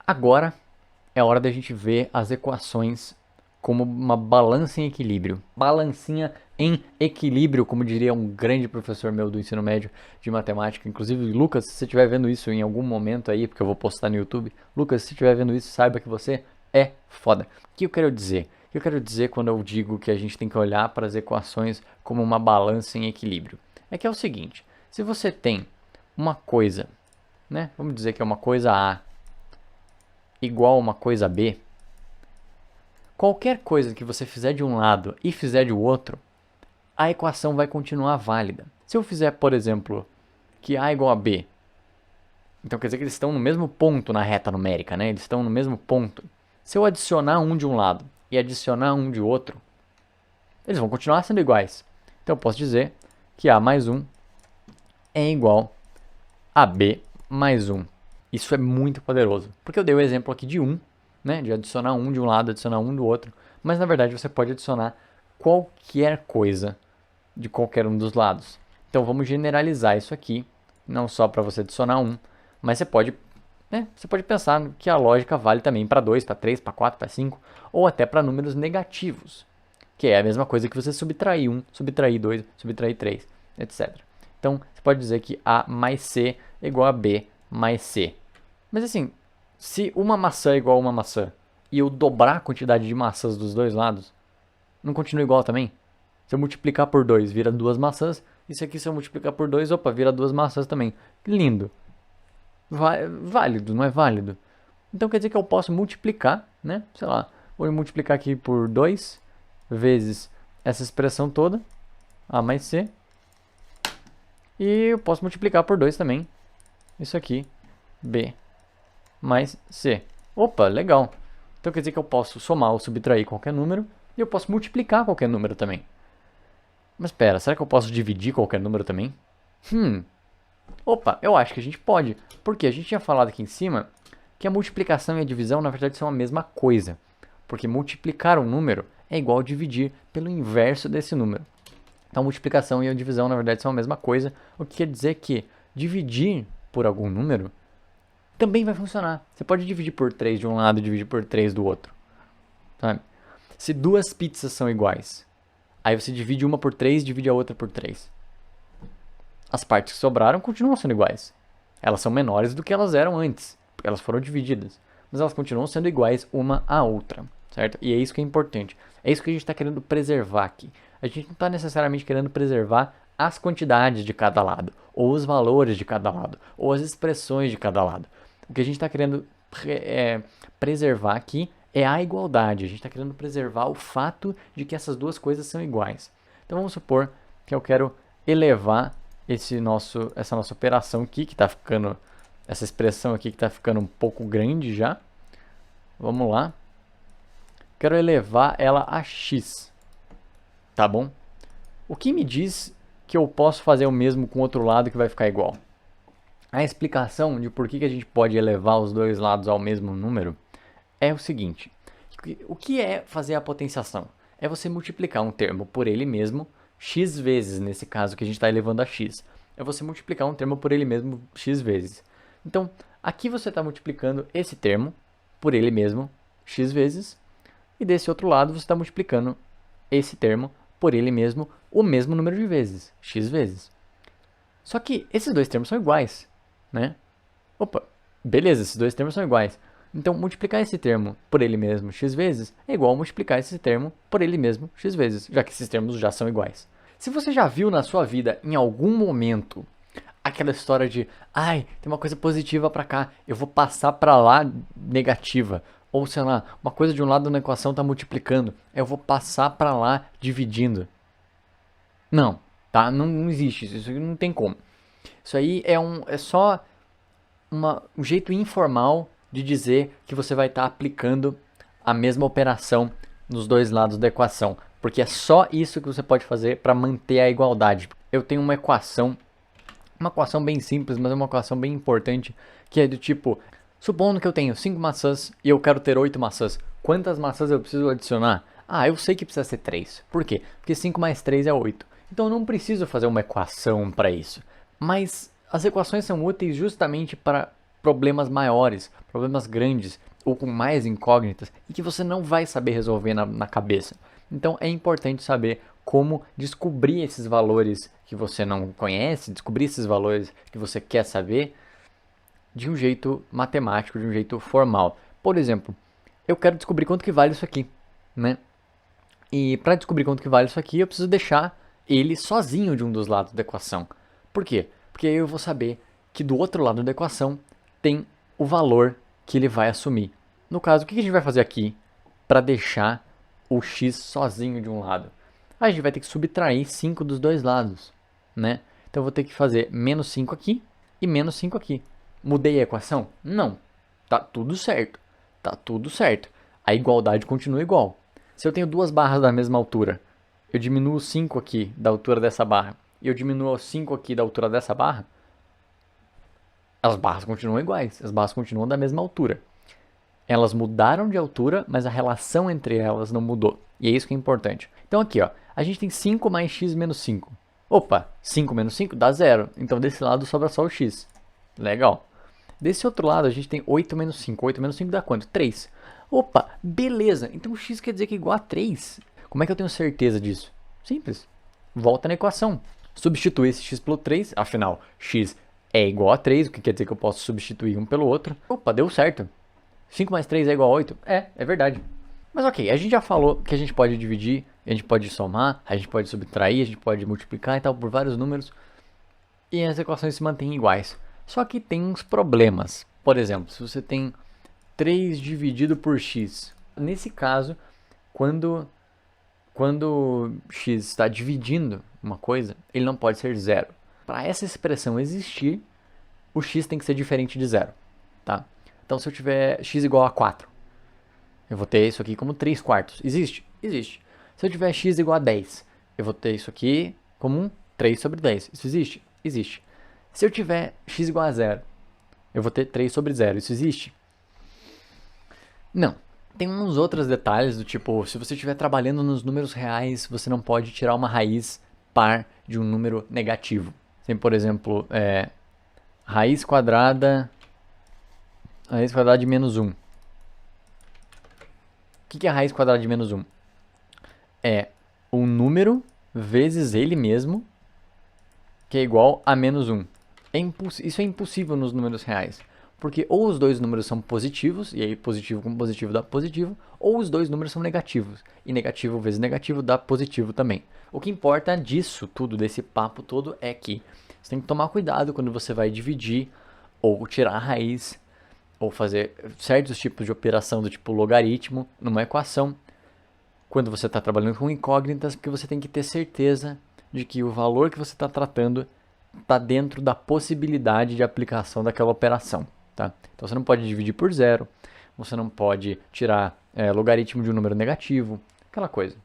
Agora é hora da gente ver as equações como uma balança em equilíbrio. Balancinha em equilíbrio, como diria um grande professor meu do ensino médio de matemática. Inclusive, Lucas, se você estiver vendo isso em algum momento aí, porque eu vou postar no YouTube, Lucas, se você estiver vendo isso, saiba que você é foda. O que eu quero dizer? O que eu quero dizer quando eu digo que a gente tem que olhar para as equações como uma balança em equilíbrio? É que é o seguinte, se você tem uma coisa, né? Vamos dizer que é uma coisa A igual a uma coisa B, qualquer coisa que você fizer de um lado e fizer de outro, a equação vai continuar válida. Se eu fizer, por exemplo, que A igual a B, então quer dizer que eles estão no mesmo ponto na reta numérica, né? Eles estão no mesmo ponto. Se eu adicionar um de um lado e adicionar um de outro, eles vão continuar sendo iguais. Então eu posso dizer que A mais 1 é igual a B mais 1. Isso é muito poderoso, porque eu dei o exemplo aqui de 1, né, de adicionar um de um lado, adicionar um do outro, mas na verdade você pode adicionar qualquer coisa de qualquer um dos lados. Então vamos generalizar isso aqui, não só para você adicionar um, mas você pode pensar que a lógica vale também para 2, para 3, para 4, para 5, ou até para números negativos, que é a mesma coisa que você subtrair 1, subtrair 2, subtrair 3, etc. Então você pode dizer que A mais C é igual a B mais C. Mas assim, se uma maçã é igual a uma maçã e eu dobrar a quantidade de maçãs dos dois lados, não continua igual também? Se eu multiplicar por 2, vira duas maçãs. Isso aqui, se eu multiplicar por 2, opa, vira duas maçãs também. Lindo. Válido, não é válido? Então quer dizer que eu posso multiplicar, né? Sei lá, vou multiplicar aqui por 2 vezes essa expressão toda, A mais C. E eu posso multiplicar por 2 também, isso aqui, B mais C. Opa, legal. Então quer dizer que eu posso somar ou subtrair qualquer número e eu posso multiplicar qualquer número também. Mas espera, será que eu posso dividir qualquer número também? Opa, eu acho que a gente pode. Porque a gente tinha falado aqui em cima que a multiplicação e a divisão na verdade são a mesma coisa. Porque multiplicar um número é igual a dividir pelo inverso desse número. Então, a multiplicação e a divisão na verdade são a mesma coisa, o que quer dizer que dividir por algum número também vai funcionar. Você pode dividir por 3 de um lado e dividir por 3 do outro. Sabe? Se duas pizzas são iguais, aí você divide uma por 3 e divide a outra por 3. As partes que sobraram continuam sendo iguais. Elas são menores do que elas eram antes, porque elas foram divididas. Mas elas continuam sendo iguais uma à outra, certo? E é isso que é importante. É isso que a gente está querendo preservar aqui. A gente não está necessariamente querendo preservar as quantidades de cada lado, ou os valores de cada lado, ou as expressões de cada lado. O que a gente está querendo preservar aqui é a igualdade. A gente está querendo preservar o fato de que essas duas coisas são iguais. Então vamos supor que eu quero elevar essa nossa operação aqui, que está ficando, essa expressão aqui que está ficando um pouco grande já. Vamos lá. Quero elevar ela a x. Tá bom? O que me diz que eu posso fazer o mesmo com o outro lado que vai ficar igual? A explicação de por que a gente pode elevar os dois lados ao mesmo número é o seguinte. O que é fazer a potenciação? É você multiplicar um termo por ele mesmo, x vezes, nesse caso que a gente está elevando a x. É você multiplicar um termo por ele mesmo x vezes. Então, aqui você está multiplicando esse termo por ele mesmo x vezes, e desse outro lado você está multiplicando esse termo por ele mesmo o mesmo número de vezes, x vezes. Só que esses dois termos são iguais, né? Opa, beleza, esses dois termos são iguais. Então, multiplicar esse termo por ele mesmo x vezes é igual a multiplicar esse termo por ele mesmo x vezes, já que esses termos já são iguais. Se você já viu na sua vida, em algum momento, aquela história de ai, tem uma coisa positiva para cá, eu vou passar para lá negativa. Ou, sei lá, uma coisa de um lado na equação está multiplicando, eu vou passar para lá dividindo. Não, tá? Não existe isso, isso não tem como. Isso aí é só um jeito informal de dizer que você vai estar aplicando a mesma operação nos dois lados da equação. Porque é só isso que você pode fazer para manter a igualdade. Eu tenho uma equação bem simples, mas é uma equação bem importante, que é do tipo, supondo que eu tenho 5 maçãs e eu quero ter 8 maçãs, quantas maçãs eu preciso adicionar? Ah, eu sei que precisa ser 3. Por quê? Porque 5 mais 3 é 8. Então eu não preciso fazer uma equação para isso. Mas as equações são úteis justamente para problemas maiores, problemas grandes ou com mais incógnitas e que você não vai saber resolver na cabeça. Então é importante saber como descobrir esses valores que você não conhece, descobrir esses valores que você quer saber de um jeito matemático, de um jeito formal. Por exemplo, eu quero descobrir quanto que vale isso aqui, né? E para descobrir quanto que vale isso aqui, eu preciso deixar ele sozinho de um dos lados da equação. Por quê? Porque aí eu vou saber que do outro lado da equação tem o valor que ele vai assumir. No caso, o que a gente vai fazer aqui para deixar o x sozinho de um lado? A gente vai ter que subtrair 5 dos dois lados, né? Então eu vou ter que fazer menos 5 aqui e menos 5 aqui. Mudei a equação? Não. Tá tudo certo. Tá tudo certo. A igualdade continua igual. Se eu tenho duas barras da mesma altura, eu diminuo 5 aqui da altura dessa barra e eu diminuo 5 aqui da altura dessa barra, as barras continuam iguais, as barras continuam da mesma altura. Elas mudaram de altura, mas a relação entre elas não mudou. E é isso que é importante. Então aqui, ó, a gente tem 5 mais x menos 5. Opa, 5 menos 5 dá 0. Então desse lado sobra só o x. Legal. Desse outro lado a gente tem 8 menos 5. 8 menos 5 dá quanto? 3. Opa, beleza. Então o x quer dizer que é igual a 3. Como é que eu tenho certeza disso? Simples. Volta na equação. Substitui esse x pelo 3. Afinal, x é igual a 3, o que quer dizer que eu posso substituir um pelo outro. Opa, deu certo. 5 mais 3 é igual a 8? É verdade. Mas ok, a gente já falou que a gente pode dividir, a gente pode somar, a gente pode subtrair, a gente pode multiplicar e tal por vários números. E as equações se mantêm iguais. Só que tem uns problemas. Por exemplo, se você tem 3 dividido por x. Nesse caso, quando x está dividindo uma coisa, ele não pode ser zero. Para essa expressão existir, o x tem que ser diferente de zero. Tá? Então, se eu tiver x igual a 4, eu vou ter isso aqui como 3 quartos. Existe? Existe. Se eu tiver x igual a 10, eu vou ter isso aqui como um 3 sobre 10. Isso existe? Existe. Se eu tiver x igual a 0, eu vou ter 3 sobre 0. Isso existe? Não. Tem uns outros detalhes do tipo, se você estiver trabalhando nos números reais, você não pode tirar uma raiz par de um número negativo. Tem, por exemplo, raiz quadrada de menos 1. O que é a raiz quadrada de menos 1? É um número vezes ele mesmo, que é igual a menos 1. Isso é impossível nos números reais. Porque ou os dois números são positivos, e aí positivo com positivo dá positivo, ou os dois números são negativos, e negativo vezes negativo dá positivo também. O que importa disso tudo, desse papo todo, é que você tem que tomar cuidado quando você vai dividir, ou tirar a raiz, ou fazer certos tipos de operação do tipo logaritmo numa equação, quando você está trabalhando com incógnitas, porque você tem que ter certeza de que o valor que você está tratando está dentro da possibilidade de aplicação daquela operação. Tá? Então você não pode dividir por zero, você não pode tirar logaritmo de um número negativo, aquela coisa.